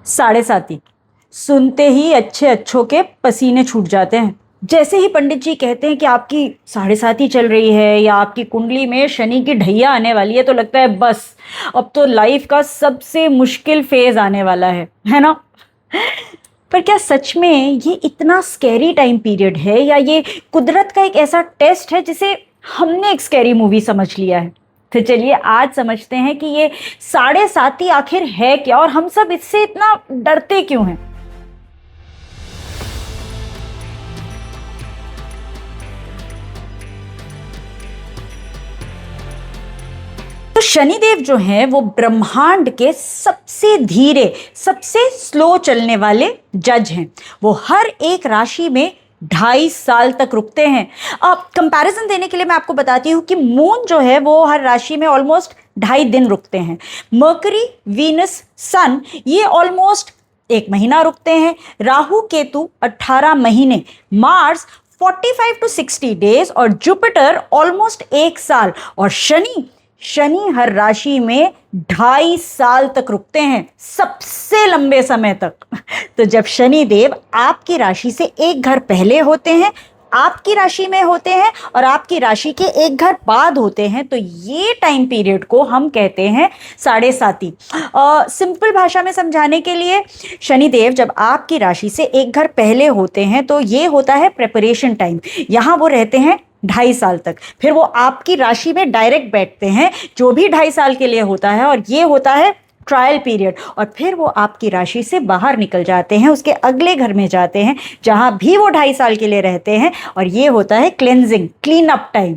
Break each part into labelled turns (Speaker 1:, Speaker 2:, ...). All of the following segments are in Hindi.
Speaker 1: साढ़े साती सुनते ही अच्छे अच्छों के पसीने छूट जाते हैं। जैसे ही पंडित जी कहते हैं कि आपकी साढ़े साती चल रही है या आपकी कुंडली में शनि की ढैया आने वाली है, तो लगता है बस अब तो लाइफ का सबसे मुश्किल फेज आने वाला है ना। पर क्या सच में ये इतना स्कैरी टाइम पीरियड है, या ये कुदरत का एक ऐसा टेस्ट है जिसे हमने एक स्कैरी मूवी समझ लिया है? तो चलिए आज समझते हैं कि ये साढ़े साती आखिर है क्या और हम सब इससे इतना डरते क्यों हैं। तो शनिदेव जो हैं वो ब्रह्मांड के सबसे धीरे, सबसे स्लो चलने वाले जज हैं। वो हर एक राशि में 2.5 साल तक रुकते हैं। अब कंपैरिजन देने के लिए मैं आपको बताती हूँ कि मून जो है वो हर राशि में ऑलमोस्ट 2.5 दिन रुकते हैं। मर्करी, वीनस, सन ये ऑलमोस्ट 1 महीना रुकते हैं। राहु केतु 18 महीने, मार्स 45 to 60 डेज और जुपिटर ऑलमोस्ट 1 साल, और शनि हर राशि में 2.5 साल तक रुकते हैं, सबसे लंबे समय तक। तो जब शनि देव आपकी राशि से एक घर पहले होते हैं, आपकी राशि में होते हैं और आपकी राशि के एक घर बाद होते हैं, तो ये टाइम पीरियड को हम कहते हैं साढ़े साती। सिंपल भाषा में समझाने के लिए, शनि देव जब आपकी राशि से एक घर पहले होते हैं तो ये होता है प्रेपरेशन टाइम। यहाँ वो रहते हैं 2.5 साल तक, फिर वो आपकी राशि में डायरेक्ट बैठते हैं, जो भी 2.5 साल के लिए होता है, और ये होता है ट्रायल पीरियड। और फिर वो आपकी राशि से बाहर निकल जाते हैं, उसके अगले घर में जाते हैं जहां भी वो 2.5 साल के लिए रहते हैं, और ये होता है क्लेंजिंग, क्लीन अप टाइम।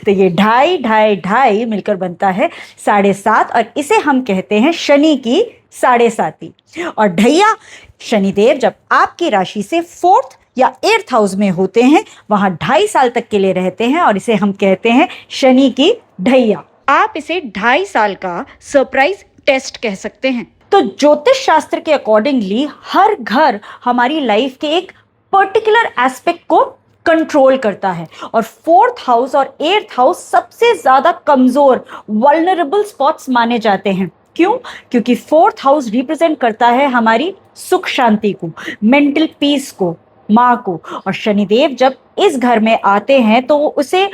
Speaker 1: तो ये 2.5 मिलकर बनता है 7.5, और इसे हम कहते हैं शनि की साढ़े साती। और ढैया, शनिदेव जब आपकी राशि से 4th या 8th हाउस में होते हैं, वहां 2.5 साल तक के लिए रहते हैं, और इसे हम कहते हैं शनि की ढैया। आप इसे 2.5 साल का सरप्राइज टेस्ट कह सकते हैं। तो ज्योतिष शास्त्र के अकॉर्डिंगली हर घर हमारी लाइफ के एक पर्टिकुलर एस्पेक्ट को कंट्रोल करता है, और 4th हाउस और 8th हाउस सबसे ज्यादा कमजोर, वल्नरेबल स्पॉट्स माने जाते हैं। क्यों? क्योंकि 4th हाउस रिप्रेजेंट करता है हमारी सुख शांति को, मेंटल पीस को, माँ को। और शनिदेव जब इस घर में आते हैं तो उसे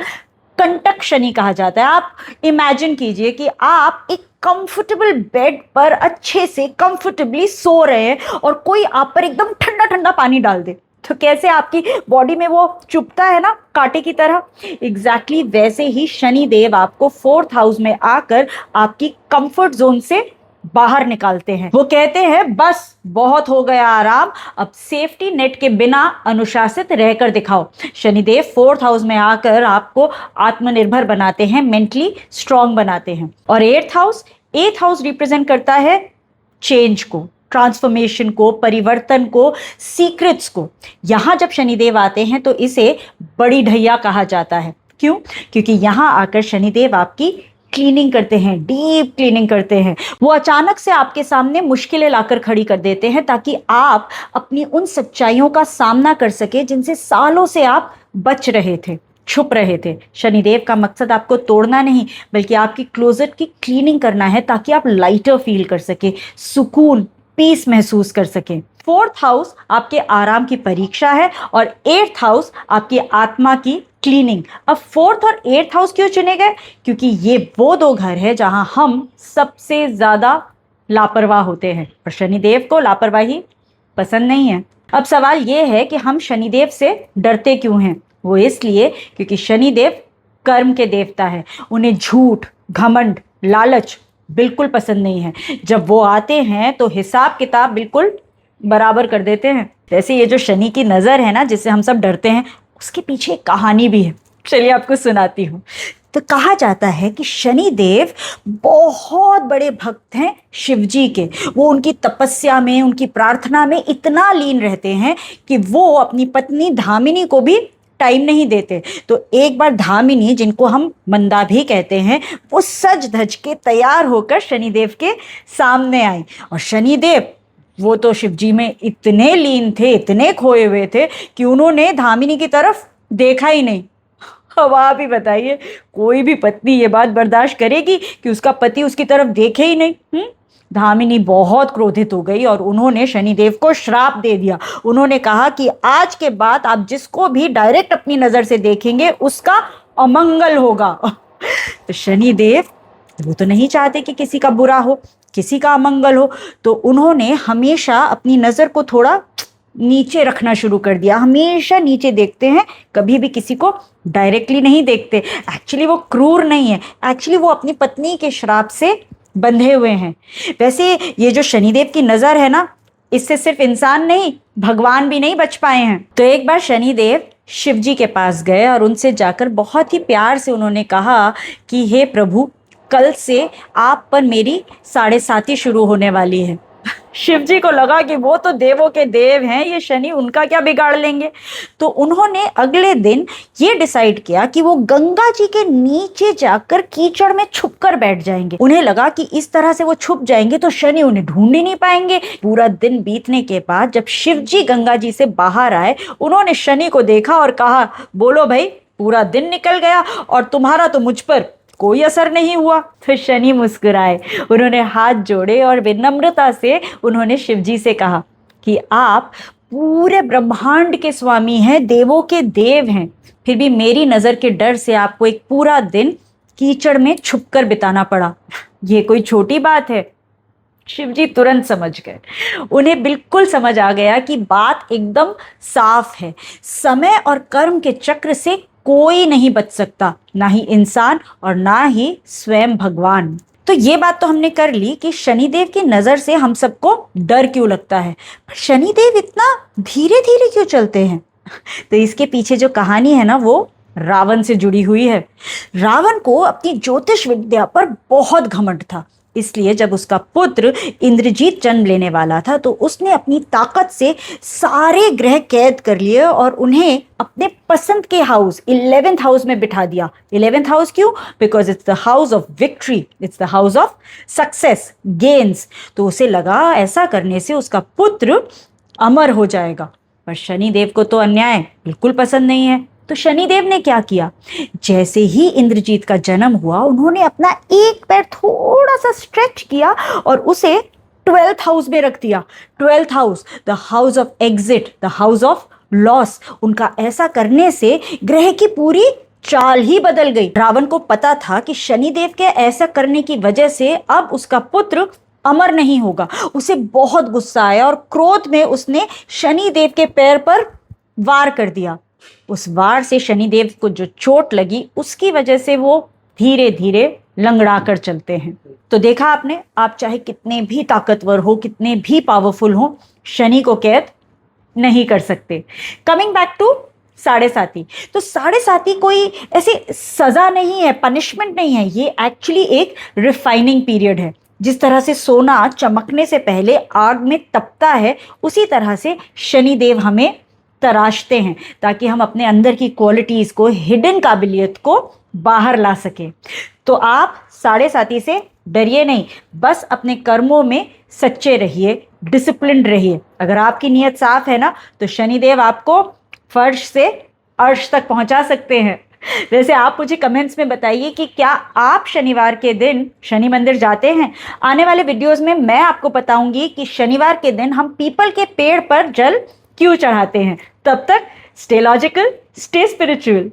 Speaker 1: कंटक शनि कहा जाता है। आप इमेजिन कीजिए कि आप एक कंफर्टेबल बेड पर अच्छे से कंफर्टेबली सो रहे हैं और कोई आप पर एकदम ठंडा ठंडा पानी डाल दे, तो कैसे आपकी बॉडी में वो चुभता है ना, कांटे की तरह। एग्जैक्टली वैसे ही शनि देव आपको 4th हाउस में आकर आपकी कंफर्ट जोन से बाहर निकालते हैं। वो कहते हैं बस बहुत हो गया आराम, अब सेफ्टी नेट के बिना अनुशासित रहकर दिखाओ। शनिदेव 4th हाउस में आकर आपको आत्मनिर्भर बनाते हैं, मेंटली स्ट्रांग बनाते हैं। और 8th हाउस रिप्रेजेंट करता है चेंज को, ट्रांसफॉर्मेशन को, परिवर्तन को, सीक्रेट्स को। यहां जब शनिदेव आते हैं तो इसे बड़ी ढैया कहा जाता है। क्यों? क्योंकि यहां आकर शनिदेव आपकी क्लीनिंग करते हैं, डीप क्लीनिंग करते हैं। वो अचानक से आपके सामने मुश्किलें लाकर खड़ी कर देते हैं, ताकि आप अपनी उन सच्चाइयों का सामना कर सके जिनसे सालों से आप बच रहे थे, छुप रहे थे। शनिदेव का मकसद आपको तोड़ना नहीं, बल्कि आपकी क्लोजेट की क्लीनिंग करना है, ताकि आप लाइटर फील कर सके, सुकून, पीस महसूस कर सके। 4th हाउस आपके आराम की परीक्षा है, और 8th हाउस आपकी आत्मा की क्लीनिंग। अब 4th और 8th हाउस क्यों चुने गए? क्योंकि ये वो दो घर है जहां हम सबसे ज्यादा लापरवाह होते हैं, और शनिदेव को लापरवाही पसंद नहीं है। अब सवाल ये है कि हम शनिदेव से डरते क्यों हैं? वो इसलिए क्योंकि शनिदेव कर्म के देवता है। उन्हें झूठ, घमंड, लालच बिल्कुल पसंद नहीं है। जब वो आते हैं तो हिसाब किताब बिल्कुल बराबर कर देते हैं। जैसे ये जो शनि की नज़र है ना, जिससे हम सब डरते हैं, उसके पीछे एक कहानी भी है। चलिए आपको सुनाती हूँ। तो कहा जाता है कि शनि देव बहुत बड़े भक्त हैं शिव जी के। वो उनकी तपस्या में, उनकी प्रार्थना में इतना लीन रहते हैं कि वो अपनी पत्नी धामिनी को भी टाइम नहीं देते। तो एक बार धामिनी, जिनको हम मंदा भी कहते हैं, वो सज धज के तैयार होकर शनिदेव के सामने आई। और शनिदेव वो तो शिव जी में इतने लीन थे, इतने खोए हुए थे कि उन्होंने धामिनी की तरफ देखा ही नहीं। अब आप ही बताइए, कोई भी पत्नी ये बात बर्दाश्त करेगी कि उसका पति उसकी तरफ देखे ही नहीं? धामिनी बहुत क्रोधित हो गई और उन्होंने शनिदेव को श्राप दे दिया। उन्होंने कहा कि आज के बाद आप जिसको भी डायरेक्ट अपनी नजर से देखेंगे उसका अमंगल होगा। तो शनिदेव वो तो नहीं चाहते कि किसी का बुरा हो, किसी का अमंगल हो, तो उन्होंने हमेशा अपनी नजर को थोड़ा नीचे रखना शुरू कर दिया। हमेशा नीचे देखते हैं, कभी भी किसी को डायरेक्टली नहीं देखते। एक्चुअली वो क्रूर नहीं है, एक्चुअली वो अपनी पत्नी के श्राप से बंधे हुए हैं। वैसे ये जो शनिदेव की नजर है ना, इससे सिर्फ इंसान नहीं, भगवान भी नहीं बच पाए हैं। तो एक बार शनिदेव शिव जी के पास गए और उनसे जाकर बहुत ही प्यार से उन्होंने कहा कि हे प्रभु, कल से आप पर मेरी 7.5 शुरू होने वाली है। शिव जी को लगा कि वो तो देवों के देव हैं, ये शनि उनका क्या बिगाड़ लेंगे। तो उन्होंने अगले दिन ये डिसाइड किया कि वो गंगा जी के नीचे जाकर कीचड़ में छुपकर बैठ जाएंगे। उन्हें लगा कि इस तरह से वो छुप जाएंगे तो शनि उन्हें ढूंढ ही नहीं पाएंगे। पूरा दिन बीतने के बाद जब शिव जी गंगा जी से बाहर आए, उन्होंने शनि को देखा और कहा, बोलो भाई, पूरा दिन निकल गया और तुम्हारा तो मुझ पर कोई असर नहीं हुआ। फिर शनि मुस्कुराए, उन्होंने हाथ जोड़े और विनम्रता से उन्होंने शिव जी से कहा कि आप पूरे ब्रह्मांड के स्वामी हैं, देवों के देव हैं, फिर भी मेरी नज़र के डर से आपको एक पूरा दिन कीचड़ में छुपकर बिताना पड़ा। ये कोई छोटी बात है। शिव जी तुरंत समझ गए, उन्हें बिल्कुल समझ आ गया कि बात एकदम साफ है। समय और कर्म के चक्र से कोई नहीं बच सकता, ना ही इंसान और ना ही स्वयं भगवान। तो ये बात तो हमने कर ली कि शनिदेव की नजर से हम सबको डर क्यों लगता है, पर शनिदेव इतना धीरे धीरे क्यों चलते हैं। तो इसके पीछे जो कहानी है ना, वो रावण से जुड़ी हुई है। रावण को अपनी ज्योतिष विद्या पर बहुत घमंड था, इसलिए जब उसका पुत्र इंद्रजीत जन्म लेने वाला था तो उसने अपनी ताकत से सारे ग्रह कैद कर लिए और उन्हें अपने पसंद के हाउस 11th हाउस में बिठा दिया। 11th हाउस क्यों? Because it's the house of victory, it's the house of success, gains. तो उसे लगा ऐसा करने से उसका पुत्र अमर हो जाएगा। पर शनिदेव को तो अन्याय बिल्कुल पसंद नहीं है। तो शनिदेव ने क्या किया, जैसे ही इंद्रजीत का जन्म हुआ, उन्होंने अपना एक पैर थोड़ा सा स्ट्रेच किया और उसे 12th हाउस में रख दिया। 12th house, the house of exit, the house of loss. उनका ऐसा करने से ग्रह की पूरी चाल ही बदल गई। रावण को पता था कि शनिदेव के ऐसा करने की वजह से अब उसका पुत्र अमर नहीं होगा। उसे बहुत गुस्सा आया और क्रोध में उसने शनिदेव के पैर पर वार कर दिया। उस वार से शनिदेव को जो चोट लगी, उसकी वजह से वो धीरे धीरे लंगड़ा कर चलते हैं। तो देखा आपने, आप चाहे कितने भी ताकतवर हो, कितने भी पावरफुल हो, शनि को कैद नहीं कर सकते। कमिंग बैक टू 7.5, तो 7.5 कोई ऐसी सजा नहीं है, पनिशमेंट नहीं है, ये एक्चुअली एक रिफाइनिंग पीरियड है। जिस तरह से सोना चमकने से पहले आग में तपता है, उसी तरह से शनिदेव हमें तराशते हैं ताकि हम अपने अंदर की क्वालिटीज़ को, हिडन काबिलियत को बाहर ला सकें। तो आप 7.5 से डरिए नहीं, बस अपने कर्मों में सच्चे रहिए, डिसिप्लिन्ड रहिए। अगर आपकी नीयत साफ है ना, तो शनिदेव आपको फर्श से अर्श तक पहुंचा सकते हैं। वैसे आप मुझे कमेंट्स में बताइए कि क्या आप शनिवार के दिन शनि मंदिर जाते हैं। आने वाले वीडियोस में मैं आपको बताऊंगी कि शनिवार के दिन हम पीपल के पेड़ पर जल क्यों चढ़ाते हैं। तब तक स्टे लॉजिकल, स्टे स्पिरिचुअल।